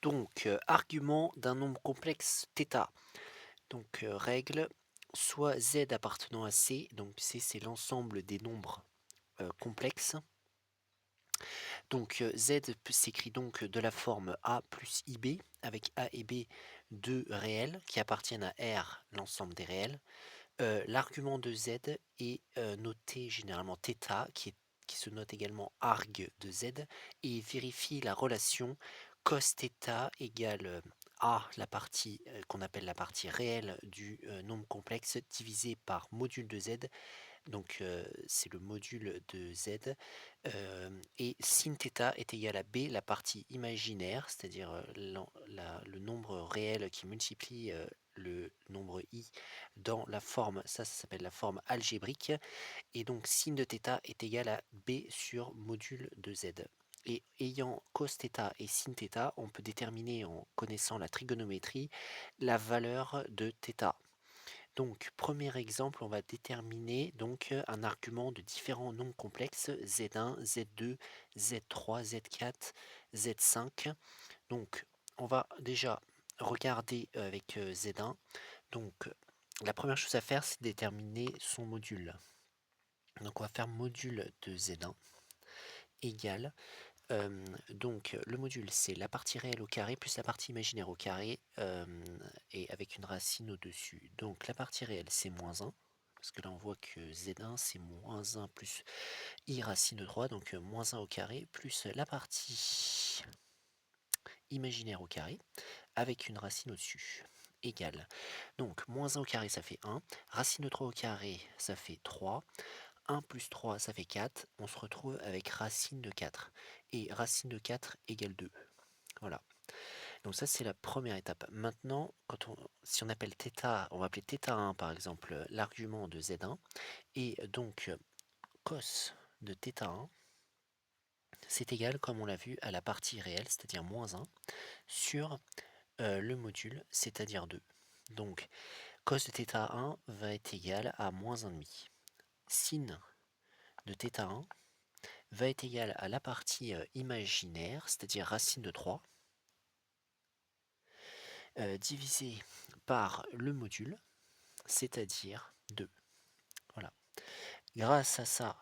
Donc, argument d'un nombre complexe θ. Donc, règle, soit z appartenant à C, donc C c'est l'ensemble des nombres complexes. Donc z s'écrit donc de la forme A plus IB, avec A et B deux réels qui appartiennent à R, l'ensemble des réels. L'argument de z est noté généralement θ, qui se note également arg de z, et vérifie la relation cos θ égale a, la partie qu'on appelle la partie réelle du nombre complexe, divisé par module de z, donc c'est le module de z, et sin θ est égal à b, la partie imaginaire, c'est-à-dire le nombre réel qui multiplie le nombre i dans la forme, ça s'appelle la forme algébrique, et donc sin de θ est égal à b sur module de z. Et ayant cos θ et sin θ, on peut déterminer en connaissant la trigonométrie la valeur de θ. Donc, premier exemple, on va déterminer donc un argument de différents nombres complexes z1, z2, z3, z4, z5. Donc, on va déjà regarder avec z1. Donc, la première chose à faire, c'est déterminer son module. Donc, on va faire module de z1 égale. Donc, le module, c'est la partie réelle au carré plus la partie imaginaire au carré, et avec une racine au-dessus. Donc, la partie réelle, c'est moins 1, parce que là, on voit que z1, c'est moins 1 plus i racine de 3, donc moins 1 au carré, plus la partie imaginaire au carré, avec une racine au-dessus, égale. Donc, moins 1 au carré, ça fait 1, racine de 3 au carré, ça fait 3, 1 plus 3, ça fait 4. On se retrouve avec racine de 4. Et racine de 4 égale 2. Voilà. Donc ça, c'est la première étape. Maintenant, si on appelle θ, on va appeler θ1 par exemple l'argument de z1. Et donc, cos de θ1, c'est égal, comme on l'a vu, à la partie réelle, c'est-à-dire moins 1, sur le module, c'est-à-dire 2. Donc, cos de θ1 va être égal à moins 1,5. Sin de θ1 va être égal à la partie imaginaire, c'est-à-dire racine de 3, divisé par le module, c'est-à-dire 2. Voilà. Grâce à ça,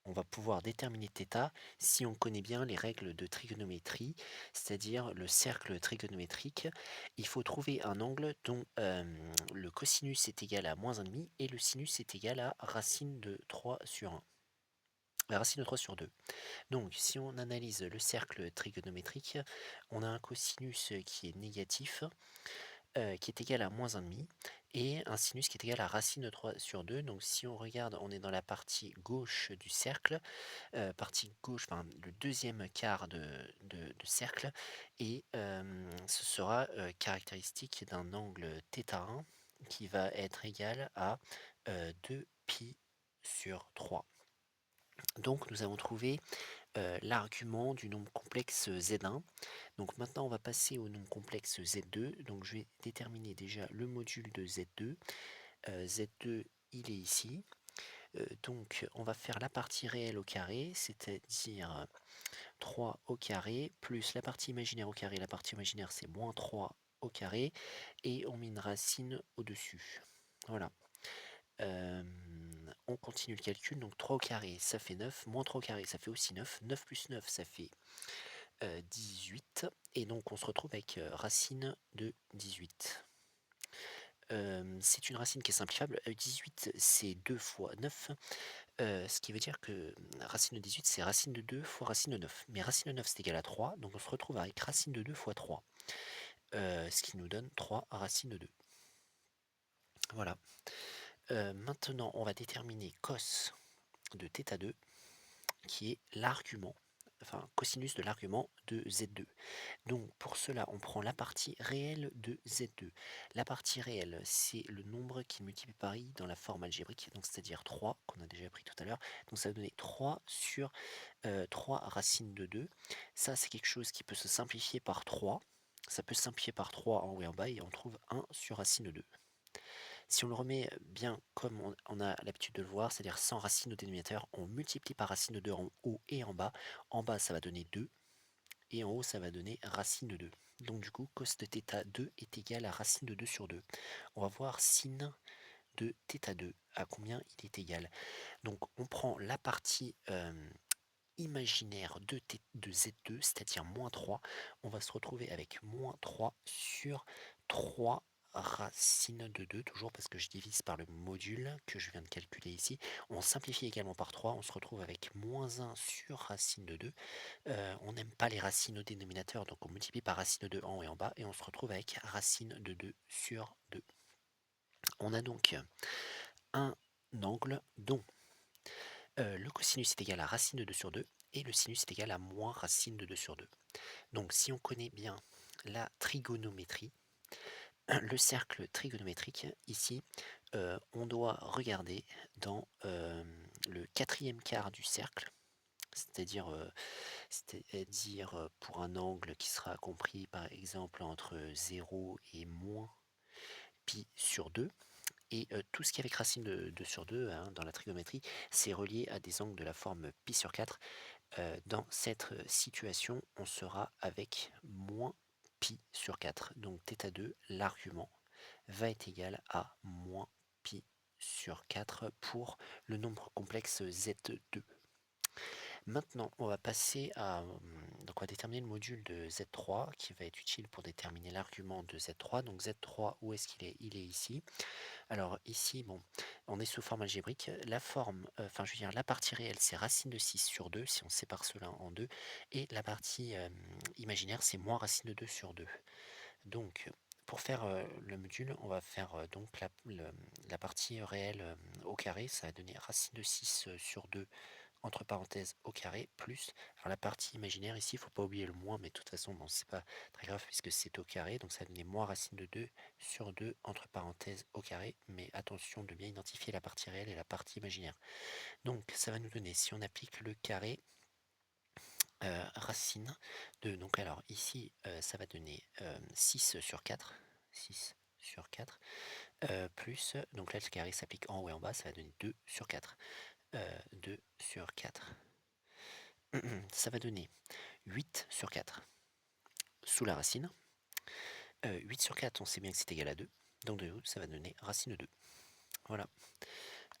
on va pouvoir déterminer θ si on connaît bien les règles de trigonométrie, c'est-à-dire le cercle trigonométrique. Il faut trouver un angle dont le cosinus est égal à moins 1,5 et le sinus est égal à racine de 3 sur 1. Racine de 3 sur 2. Donc, si on analyse le cercle trigonométrique, on a un cosinus qui est négatif, qui est égal à moins 1,5, et un sinus qui est égal à racine de 3 sur 2. Donc, si on regarde, on est dans la partie gauche du cercle, partie gauche, enfin, le deuxième quart de cercle, et ce sera caractéristique d'un angle θ1 qui va être égal à 2π sur 3. Donc, nous avons trouvé l'argument du nombre complexe z1. Donc maintenant on va passer au nombre complexe z2. Donc je vais déterminer déjà le module de z2. Z2 il est ici. Donc on va faire la partie réelle au carré, c'est-à-dire 3 au carré, plus la partie imaginaire au carré. La partie imaginaire c'est moins 3 au carré, et on met une racine au-dessus. Voilà. On continue le calcul, donc 3 au carré ça fait 9, moins 3 au carré ça fait aussi 9, 9 plus 9 ça fait 18, et donc on se retrouve avec racine de 18. C'est une racine qui est simplifiable, 18 c'est 2 fois 9, ce qui veut dire que racine de 18 c'est racine de 2 fois racine de 9. Mais racine de 9 c'est égal à 3, donc on se retrouve avec racine de 2 fois 3, ce qui nous donne 3 racine de 2. Voilà. Maintenant on va déterminer cos de θ2, qui est l'argument, enfin cosinus de l'argument de z2. Donc pour cela, on prend la partie réelle de z2. La partie réelle, c'est le nombre qui multiplie par i dans la forme algébrique, donc c'est-à-dire 3, qu'on a déjà pris tout à l'heure. Donc ça va donner 3 sur 3 racines de 2. Ça, c'est quelque chose qui peut se simplifier par 3. Ça peut se simplifier par 3 en haut et en bas, et on trouve 1 sur racine de 2. Si on le remet bien comme on a l'habitude de le voir, c'est-à-dire sans racine au dénominateur, on multiplie par racine de 2 en haut et en bas. En bas, ça va donner 2. et en haut ça va donner racine de 2. Donc du coup, cos de θ 2 est égal à racine de 2 sur 2. On va voir sin de θ 2, à combien il est égal. Donc on prend la partie imaginaire de Z2, c'est-à-dire moins 3. On va se retrouver avec moins 3 sur 3 racine de 2, toujours parce que je divise par le module que je viens de calculer ici. On simplifie également par 3, on se retrouve avec moins 1 sur racine de 2. On n'aime pas les racines au dénominateur, donc on multiplie par racine de 2 en haut et en bas, et on se retrouve avec racine de 2 sur 2. On a donc un angle dont le cosinus est égal à racine de 2 sur 2 et le sinus est égal à moins racine de 2 sur 2. Donc si on connaît bien la trigonométrie, le cercle trigonométrique, ici, on doit regarder dans le quatrième quart du cercle, c'est-à-dire pour un angle qui sera compris par exemple entre 0 et moins pi sur 2. Et tout ce qui est avec racine de 2 sur 2 hein, dans la trigonométrie, c'est relié à des angles de la forme pi sur 4. Dans cette situation, on sera avec moins pi sur 4. Donc θ2, l'argument, va être égal à moins pi sur 4 pour le nombre complexe Z2. Maintenant, on va passer à... Donc on va déterminer le module de Z3 qui va être utile pour déterminer l'argument de Z3. Donc Z3, où est-ce qu'il est? Il est ici. Alors ici, bon, on est sous forme algébrique. La forme, enfin je veux dire, la partie réelle, c'est racine de 6 sur 2, si on sépare cela en deux. Et la partie imaginaire, c'est moins racine de 2 sur 2. Donc, pour faire le module, on va faire donc la partie réelle au carré. Ça va donner racine de 6 sur 2 entre parenthèses au carré, plus, alors la partie imaginaire ici, il ne faut pas oublier le moins, mais de toute façon, bon, c'est pas très grave puisque c'est au carré, donc ça va donner moins racine de 2 sur 2 entre parenthèses au carré, mais attention de bien identifier la partie réelle et la partie imaginaire. Donc ça va nous donner, si on applique le carré, racine de, donc alors ici, ça va donner 6 sur 4, 6 sur 4, plus, donc là le carré s'applique en haut et en bas, ça va donner 2 sur 4. 2 sur 4. Ça va donner 8 sur 4 sous la racine. 8 sur 4, on sait bien que c'est égal à 2. Donc de haut, ça va donner racine de 2. Voilà.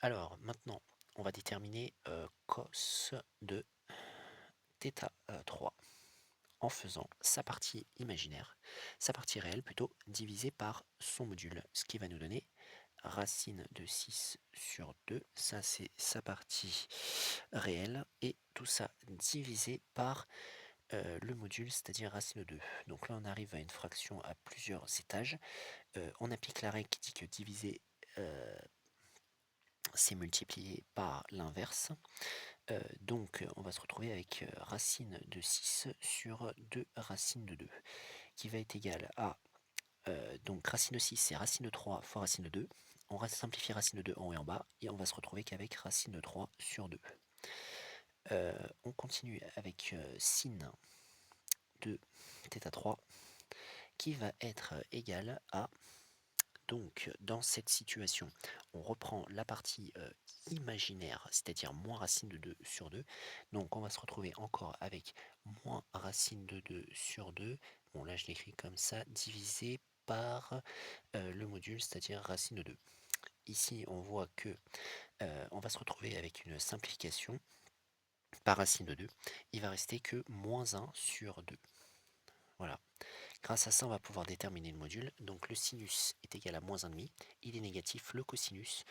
Alors maintenant, on va déterminer cos de θ3 en faisant sa partie imaginaire, sa partie réelle plutôt, divisée par son module, ce qui va nous donner racine de 6 sur 2, ça c'est sa partie réelle, et tout ça divisé par le module, c'est-à-dire racine de 2. Donc là on arrive à une fraction à plusieurs étages, on applique la règle qui dit que diviser c'est multiplié par l'inverse, donc on va se retrouver avec racine de 6 sur 2 racine de 2, qui va être égal à donc racine de 6 c'est racine de 3 fois racine de 2. On va simplifier racine de 2 en haut et en bas, et on va se retrouver qu'avec racine de 3 sur 2. On continue avec sin de θ3 qui va être égal à, donc dans cette situation, on reprend la partie imaginaire, c'est-à-dire moins racine de 2 sur 2. Donc on va se retrouver encore avec moins racine de 2 sur 2. Bon là je l'écris comme ça, divisé par le module, c'est-à-dire racine de 2. Ici on voit que on va se retrouver avec une simplification par racine de 2. Il va rester que moins 1 sur 2. Voilà. Grâce à ça, on va pouvoir déterminer le module. Donc le sinus est égal à moins 1,5. Il est négatif. Le cosinus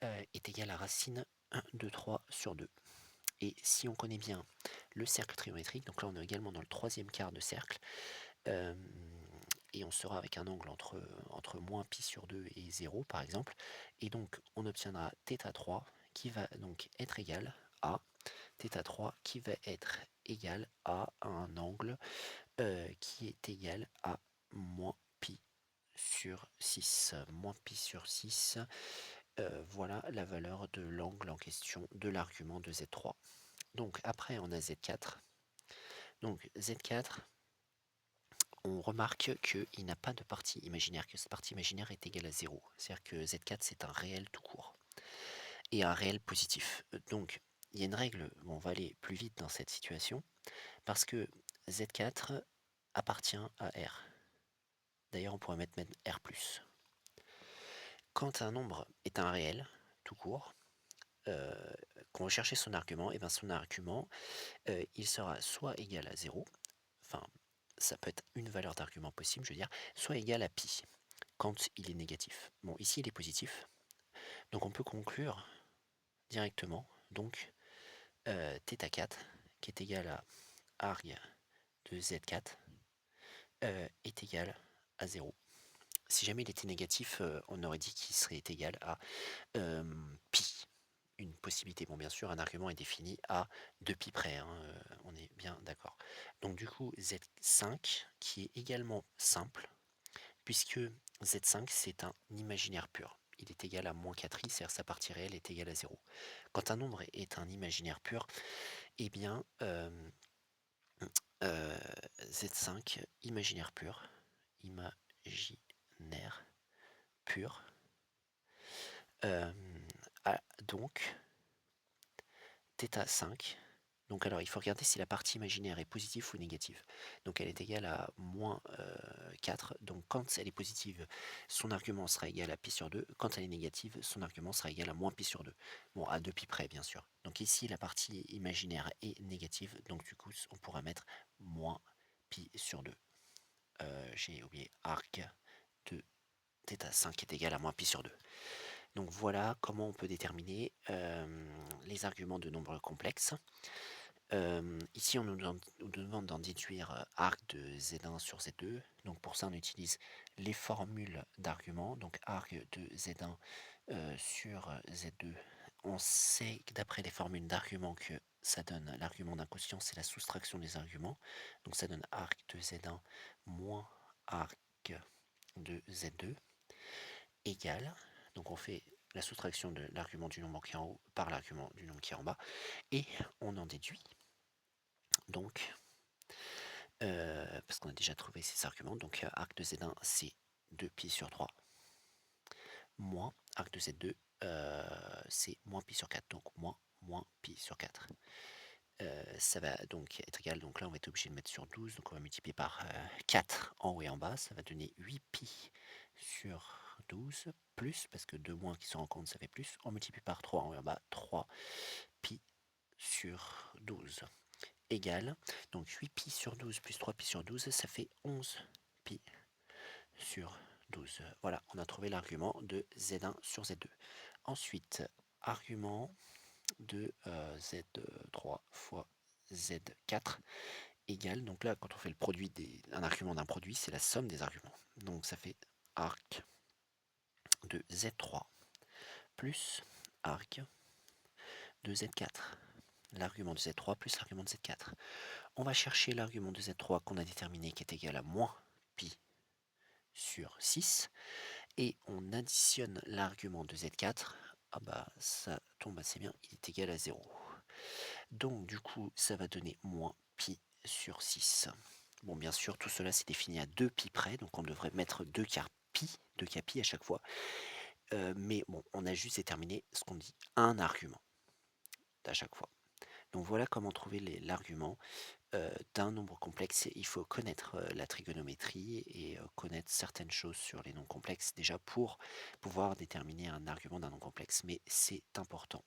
est égal à racine 1 de 3 sur 2. Et si on connaît bien le cercle trigonométrique, donc là on est également dans le troisième quart de cercle, et on sera avec un angle entre moins pi sur 2 et 0 par exemple, et donc on obtiendra θ3 qui va donc être égal à θ3 qui va être égal à un angle qui est égal à moins pi sur 6. Moins pi sur 6, voilà la valeur de l'angle en question de l'argument de Z3. Donc après on a Z4. Donc Z4, on remarque qu'il n'a pas de partie imaginaire, que cette partie imaginaire est égale à 0. C'est-à-dire que Z4 c'est un réel tout court. Et un réel positif. Donc il y a une règle, on va aller plus vite dans cette situation, parce que Z4 appartient à R. D'ailleurs, on pourrait mettre R+. Quand un nombre est un réel, tout court, qu'on va chercher son argument, et bien son argument, il sera soit égal à 0, enfin, ça peut être une valeur d'argument possible, je veux dire, soit égal à pi, quand il est négatif. Bon, ici, il est positif, donc on peut conclure directement, donc, θ4, qui est égal à arg de z4, est égal à 0. Si jamais il était négatif, on aurait dit qu'il serait égal à pi. Une possibilité. Bon, bien sûr, un argument est défini à 2pi près, hein, on est bien d'accord. Donc du coup, Z5, qui est également simple, puisque Z5, c'est un imaginaire pur. Il est égal à moins 4i, c'est-à-dire sa partie réelle est égale à 0. Quand un nombre est un imaginaire pur, eh bien, Z5, imaginaire pur, imaginaire pur, donc θ5. Donc alors il faut regarder si la partie imaginaire est positive ou négative. Donc elle est égale à moins 4. Donc quand elle est positive, son argument sera égal à pi sur 2. Quand elle est négative, son argument sera égal à moins pi sur 2. Bon, à 2 pi près bien sûr. Donc ici la partie imaginaire est négative. Donc du coup on pourra mettre moins pi sur 2. J'ai oublié arc de θ5 est égal à moins pi sur 2. Donc voilà comment on peut déterminer les arguments de nombres complexes. Ici, on nous demande d'en déduire arc de Z1 sur Z2. Donc pour ça, on utilise les formules d'arguments. Donc arc de Z1 sur Z2. On sait d'après les formules d'arguments que ça donne l'argument d'un quotient, c'est la soustraction des arguments. Donc ça donne arc de Z1 moins arc de Z2 égale. Donc on fait la soustraction de l'argument du nombre qui est en haut par l'argument du nombre qui est en bas. Et on en déduit donc, parce qu'on a déjà trouvé ces arguments, donc arc de Z1 c'est 2pi sur 3, moins arc de Z2 c'est moins pi sur 4, donc moins pi sur 4. Ça va donc être égal, donc là on va être obligé de mettre sur 12, donc on va multiplier par 4 en haut et en bas, ça va donner 8pi sur 12, plus, parce que 2 moins qui sont en compte ça fait plus, on multiplie par 3 en haut et en bas, 3pi sur 12. Égale, donc 8pi sur 12 plus 3pi sur 12, ça fait 11pi sur 12. Voilà, on a trouvé l'argument de Z1 sur Z2. Ensuite, argument de Z3 fois Z4 égale, donc là, quand on fait le produit un argument d'un produit, c'est la somme des arguments. Donc ça fait arc de Z3 plus arc de Z4. L'argument de Z3 plus l'argument de Z4. On va chercher l'argument de Z3 qu'on a déterminé qui est égal à moins pi sur 6 et on additionne l'argument de Z4. Ah bah ça tombe assez bien, il est égal à 0. Donc du coup ça va donner moins pi sur 6. Bon, bien sûr tout cela c'est défini à 2 pi près, donc on devrait mettre 2 quarts pi à chaque fois. Mais bon, on a juste déterminé ce qu'on dit un argument à chaque fois. Donc voilà comment trouver l'argument d'un nombre complexe. Il faut connaître la trigonométrie et connaître certaines choses sur les nombres complexes déjà pour pouvoir déterminer un argument d'un nombre complexe, mais c'est important.